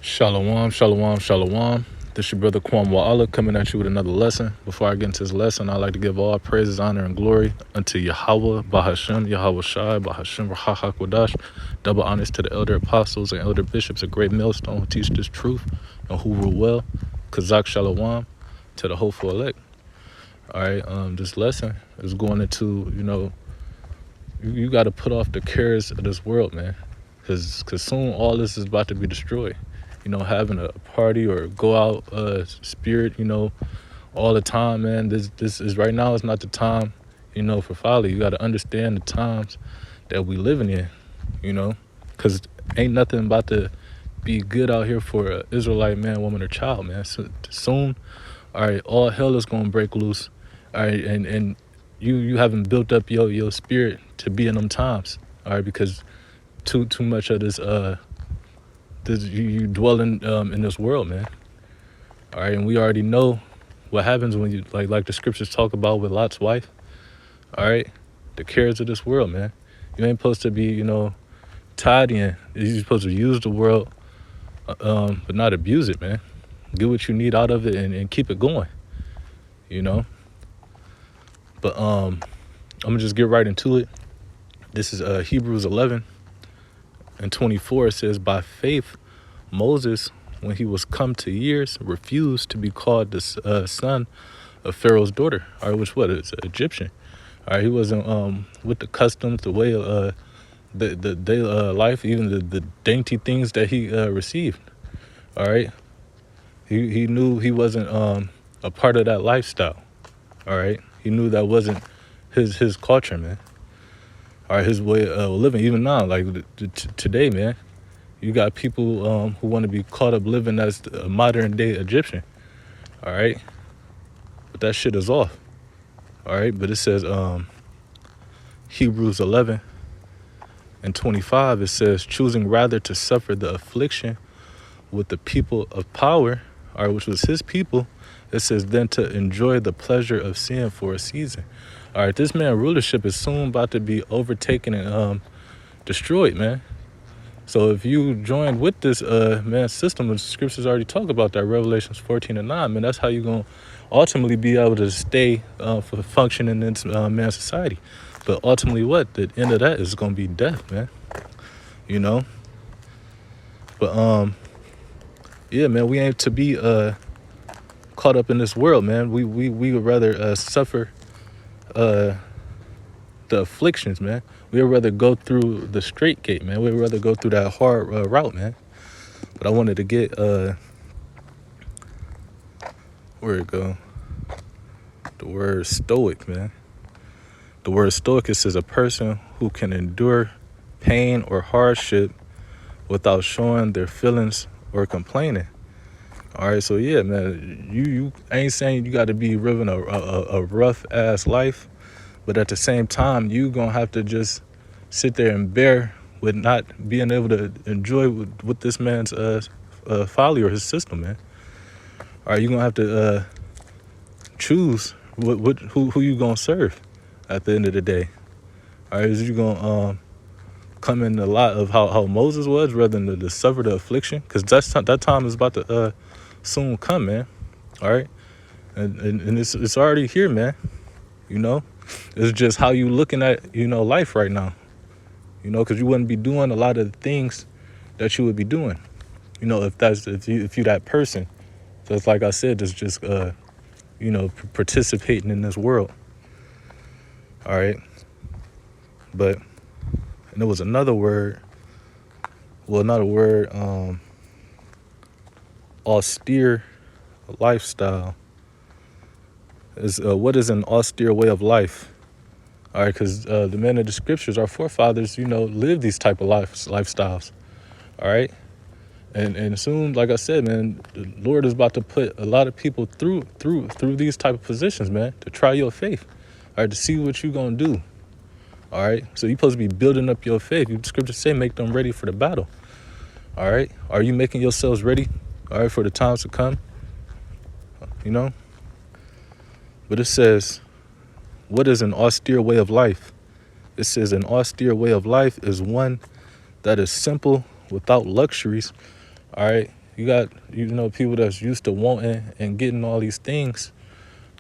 Shalom, shalom, shalom. This is your brother Kwam Wa'ala coming at you with another lesson. Before I get into this lesson, I'd like to give all praises, honor, and glory unto Yahweh, Bahashem, Yahweh Shai, Bahashem, Rahak Wadash. Double honors to the elder apostles and elder bishops of Great Millstone who teach this truth and who rule well. Kazak Shalom to the hopeful elect. All right, this lesson is going into, you got to put off the cares of this world, man. Because soon all this is about to be destroyed. Having a party or go out spirit, all the time, man. This is right now is not the time, for folly. You got to understand the times that we living in, because ain't nothing about to be good out here for an Israelite man, woman, or child, man. So soon, all right, all hell is gonna break loose, all right, and you haven't built up your spirit to be in them times, all right, because too much of this you dwell in this world, man. All right, and we already know what happens when you like the scriptures talk about with Lot's wife. All right, the cares of this world, man. You ain't supposed to be, tidying. You're supposed to use the world, but not abuse it, man. Get what you need out of it and keep it going, But I'm gonna just get right into it. This is Hebrews 11 and 24. It says, by faith, Moses, when he was come to years, refused to be called the son of Pharaoh's daughter, or which is Egyptian. All right, he wasn't with the customs, the way of the daily life, even the dainty things that he received. All right, he knew he wasn't a part of that lifestyle. All right, he knew that wasn't his culture, man. All right, his way of living. Even now, like today, man. You got people who want to be caught up living as a modern day Egyptian. All right. But that shit is off. All right. But it says Hebrews 11 and 25. It says, choosing rather to suffer the affliction with the people of power, all right, which was his people. It says, then to enjoy the pleasure of sin for a season. All right. This man rulership is soon about to be overtaken and destroyed, man. So if you join with this system, the scriptures already talk about that, Revelations 14 and 9, man, that's how you're going to ultimately be able to stay for functioning in man's society. But ultimately what? The end of that is going to be death, man. But yeah, man, we ain't to be caught up in this world, man. We would rather suffer the afflictions, man. We'd rather go through the straight gate, man. We'd rather go through that hard route, man. But I wanted to get where it go? The word stoic, man. The word stoic is a person who can endure pain or hardship without showing their feelings or complaining. All right, so yeah, man, you ain't saying you got to be living a rough ass life, but at the same time, you gonna have to just sit there and bear with not being able to enjoy what this man's folly or his system, man. All right, you gonna have to choose who you gonna serve at the end of the day. All right, is you gonna come in a lot of how Moses was rather than to suffer the affliction, because that time is about to soon come, man. All right, and it's already here, man. It's just how you looking at life right now. Because you wouldn't be doing a lot of the things that you would be doing. If you that person. So it's like I said, it's just participating in this world. All right, but and there was another word. Well, not a word. Austere lifestyle. What is an austere way of life? All right, because the men of the scriptures, our forefathers, lived these type of lifestyles. All right, and soon, like I said, man, the Lord is about to put a lot of people through these type of positions, man, to try your faith. All right, to see what you gonna do. All right, so you're supposed to be building up your faith. The scriptures say, make them ready for the battle. All right, are you making yourselves ready? All right, for the times to come. But it says, what is an austere way of life? It says an austere way of life is one that is simple, without luxuries, all right, You got, people that's used to wanting and getting all these things,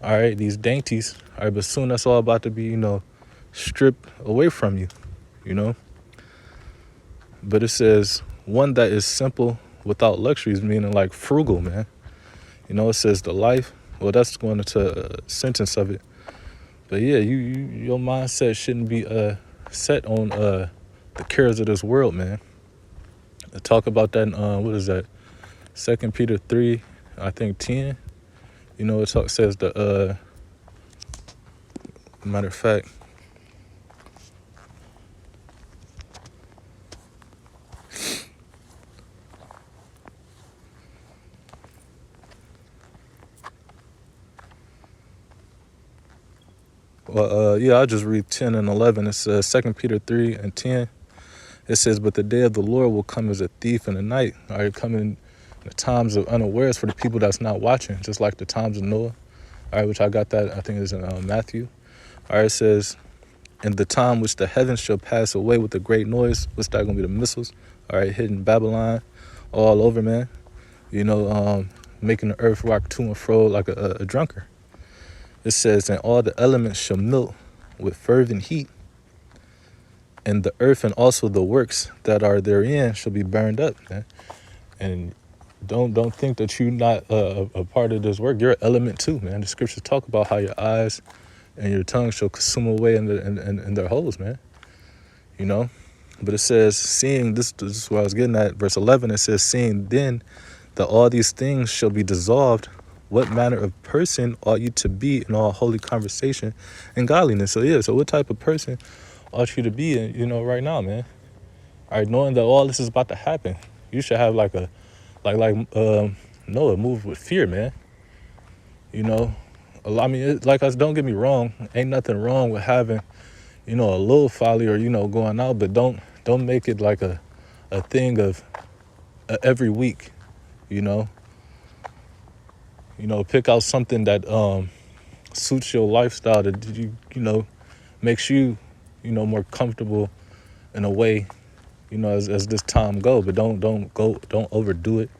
all right, these dainties, all right, but soon that's all about to be, stripped away from you, you know. But it says one that is simple without luxuries, meaning like frugal, man. It says the life. Well, that's going into a sentence of it. But yeah, your mindset shouldn't be set on the cares of this world, man. I talk about that in, what is that? 2 Peter 3, I think 10. Says the matter of fact. Well, yeah, I'll just read 10 and 11. It says 2 Peter 3 and 10. It says, but the day of the Lord will come as a thief in the night. All right, coming in the times of unawares for the people that's not watching, just like the times of Noah. All right, which I got that, I think it's in Matthew. All right, it says, in the time which the heavens shall pass away with a great noise, what's that going to be, the missiles, all right, hitting Babylon all over, man. Making the earth rock to and fro like a drunkard. It says, and all the elements shall melt with fervent heat, and the earth and also the works that are therein shall be burned up, man. And don't think that you're not a part of this work. You're an element too, man. The scriptures talk about how your eyes and your tongue shall consume away in their holes, man. But it says, seeing, this is what I was getting at, verse 11, it says, seeing then that all these things shall be dissolved, what manner of person ought you to be in all holy conversation and godliness? So what type of person ought you to be in, right now, man? All right, knowing that all this is about to happen, you should have like Noah, move with fear, man. I mean, don't get me wrong, ain't nothing wrong with having, a little folly or, going out, but don't make it like a thing of every week, pick out something that suits your lifestyle, that makes you more comfortable in a way, as this time go. But don't overdo it.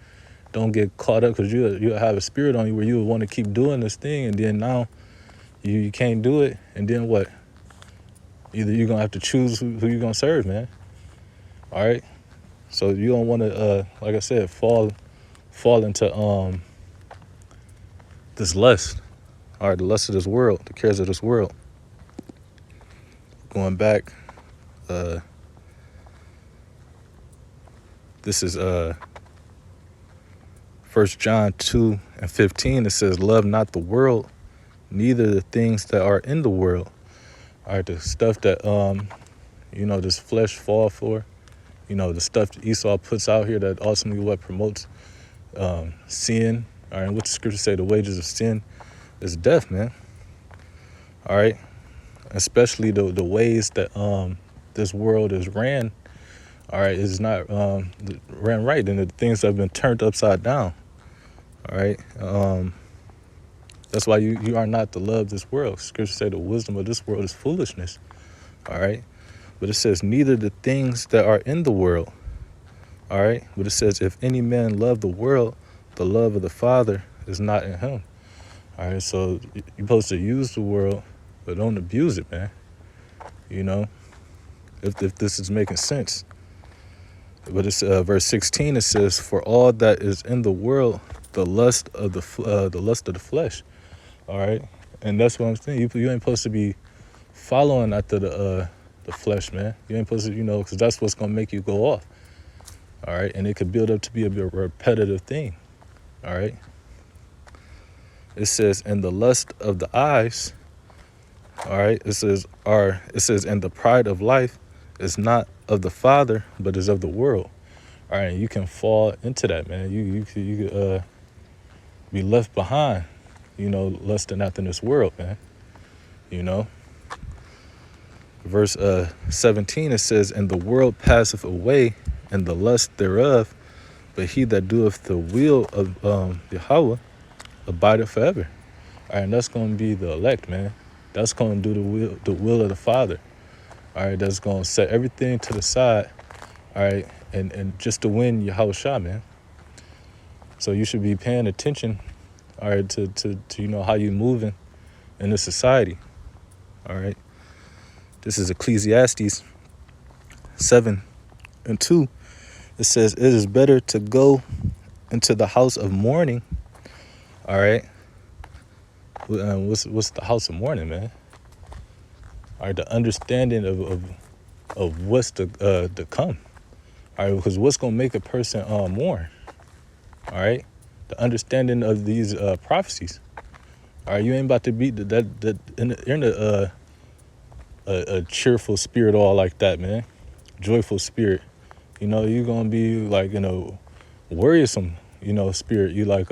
Don't get caught up, because you'll have a spirit on you where you would want to keep doing this thing, and then now you can't do it, and then what? Either you're gonna have to choose who you're gonna serve, man. All right, so you don't want to, like I said, fall into this lust. All right, the lust of this world, the cares of this world. Going back, this is 1 John 2 and 15. It says, love not the world, neither the things that are in the world. All right, the stuff that this flesh fall for, the stuff that Esau puts out here, that ultimately what promotes sin. All right, and what the scriptures say, the wages of sin is death, man. All right, especially the ways that this world is ran. All right, is not ran right, and the things that have been turned upside down. All right, that's why you are not to love this world. Scripture say the wisdom of this world is foolishness. All right, but it says neither the things that are in the world. All right, but it says if any man love the world, the love of the Father is not in him. All right, so you're supposed to use the world, but don't abuse it, man. If this is making sense. But it's verse 16. It says, "For all that is in the world, the lust of the flesh." All right, and that's what I'm saying. You ain't supposed to be following after the flesh, man. You ain't supposed to, because that's what's gonna make you go off. All right, and it could build up to be a repetitive thing. All right. It says, "And the lust of the eyes." All right. It says, "And the pride of life is not of the Father, but is of the world." All right, you can fall into that, man. You could be left behind, lusting after this world, man. Verse 17, it says, "And the world passeth away, and the lust thereof, but he that doeth the will of Yahweh abideth forever." All right, and that's going to be the elect, man. That's going to do the will of the Father. All right, that's going to set everything to the side. All right, and just to win Yahweh Shah, man. So you should be paying attention, all right, to how you moving in this society. All right. This is Ecclesiastes 7:2. It says, "It is better to go into the house of mourning." All right. What's the house of mourning, man? All right, the understanding of what's to come. All right, because what's gonna make a person mourn? All right, the understanding of these prophecies. All right, you ain't about to be a cheerful spirit all like that, man. Joyful spirit. You're gonna be like worrisome. Spirit. You like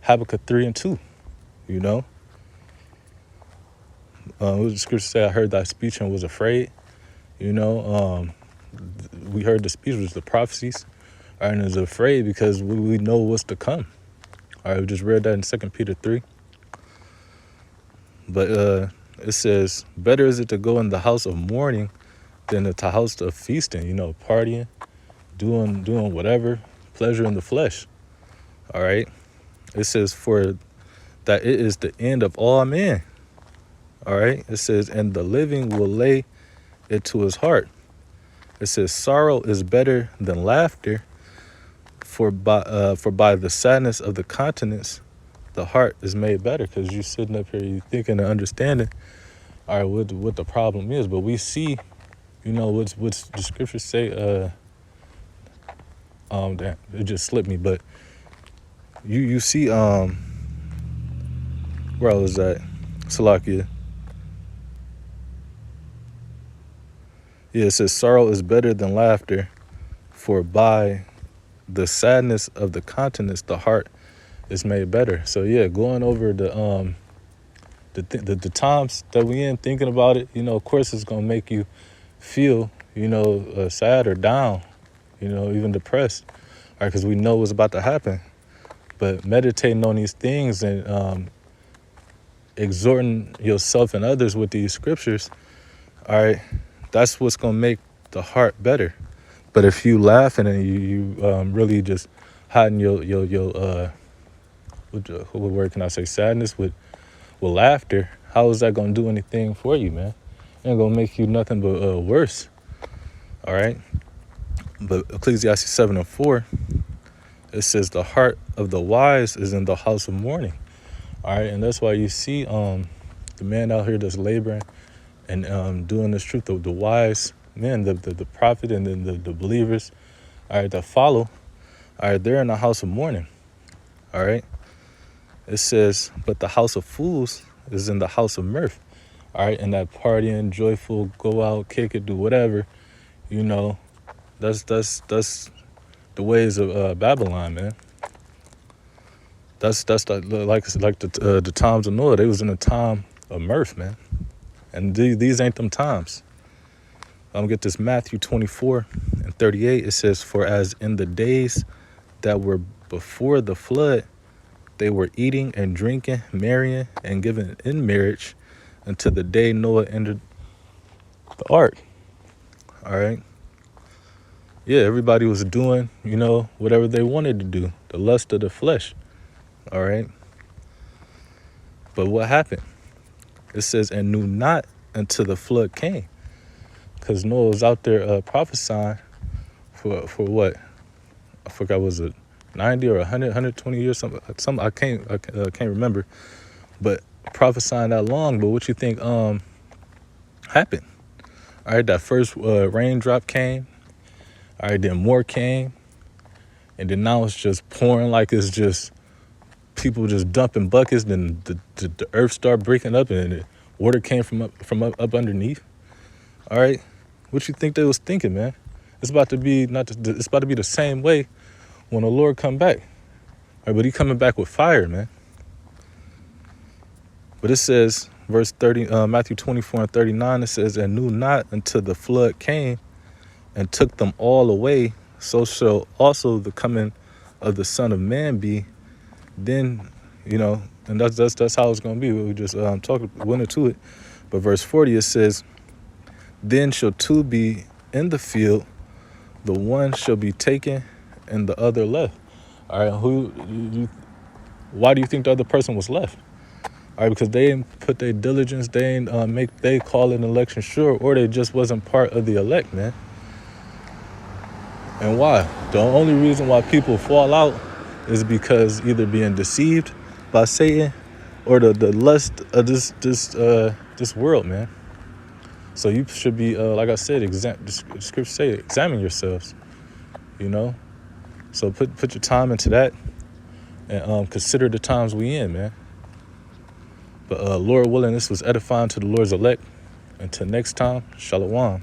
Habakkuk 3:2. What does the scripture say? I heard thy speech and was afraid. We heard the speech was the prophecies. All right, and is afraid because we know what's to come. All right, we just read that in 2 Peter 3. But it says, better is it to go in the house of mourning than the house of feasting, partying, doing whatever, pleasure in the flesh. All right. It says, for that it is the end of all men. All right. It says, and the living will lay it to his heart. It says, sorrow is better than laughter, for by the sadness of the countenance, the heart is made better. Because you're sitting up here, you thinking and understanding, all right, what the problem is. But we see, what's the scriptures say. Damn, it just slipped me. But you see, where I was at, Salakia. Yeah, it says sorrow is better than laughter, for by the sadness of the countenance, the heart is made better. So yeah, going over the times that we in, thinking about it, of course it's gonna make you feel, sad or down, even depressed, all right, because we know what's about to happen. But meditating on these things and exhorting yourself and others with these scriptures, all right, that's what's gonna make the heart better. But if you laughing and you really just hiding your what word can I say, sadness with laughter, how is that gonna do anything for you, man? It ain't gonna make you nothing but worse. All right. But Ecclesiastes 7:4, it says the heart of the wise is in the house of mourning. All right, and that's why you see the man out here that's laboring and doing this truth. The wise men, the prophet and then the believers, all right, that follow, all right, they're in the house of mourning. All right. It says, but the house of fools is in the house of mirth. All right, and that partying, joyful, go out, kick it, do whatever, that's the ways of Babylon, man. That's like the times of Noah. They was in a time of mirth, man. And these ain't them times. I'm gonna get this Matthew 24:38. It says, for as in the days that were before the flood, they were eating and drinking, marrying and giving in marriage until the day Noah entered the ark. All right. Yeah, everybody was doing, whatever they wanted to do, the lust of the flesh. All right. But what happened? It says, and knew not until the flood came. Because Noah was out there prophesying for what? I forgot, was it 90 or 100, 120 years? Something I can't remember. But prophesying that long. But what you think happened? All right, that first raindrop came. All right, then more came. And then now it's just pouring like it's just people just dumping buckets. Then the earth started breaking up and the water came from up underneath. All right, what you think they was thinking, man? It's about to be it's about to be the same way when the Lord come back. All right, but he coming back with fire, man. But it says, verse 30, Matthew 24:39, it says, and knew not until the flood came and took them all away, so shall also the coming of the Son of Man be. Then, and that's how it's gonna be. We just went into it. But verse 40, it says, then shall two be in the field, the one shall be taken and the other left. All right, why do you think the other person was left? All right, because they didn't put their diligence, they didn't they call an election sure, or they just wasn't part of the elect, man. And why? The only reason why people fall out is because either being deceived by Satan or the lust of this world, man. So you should be, like I said, the scripture say, examine yourselves, you know. So put your time into that, and consider the times we in, man. But Lord willing, this was edifying to the Lord's elect. Until next time, shalom.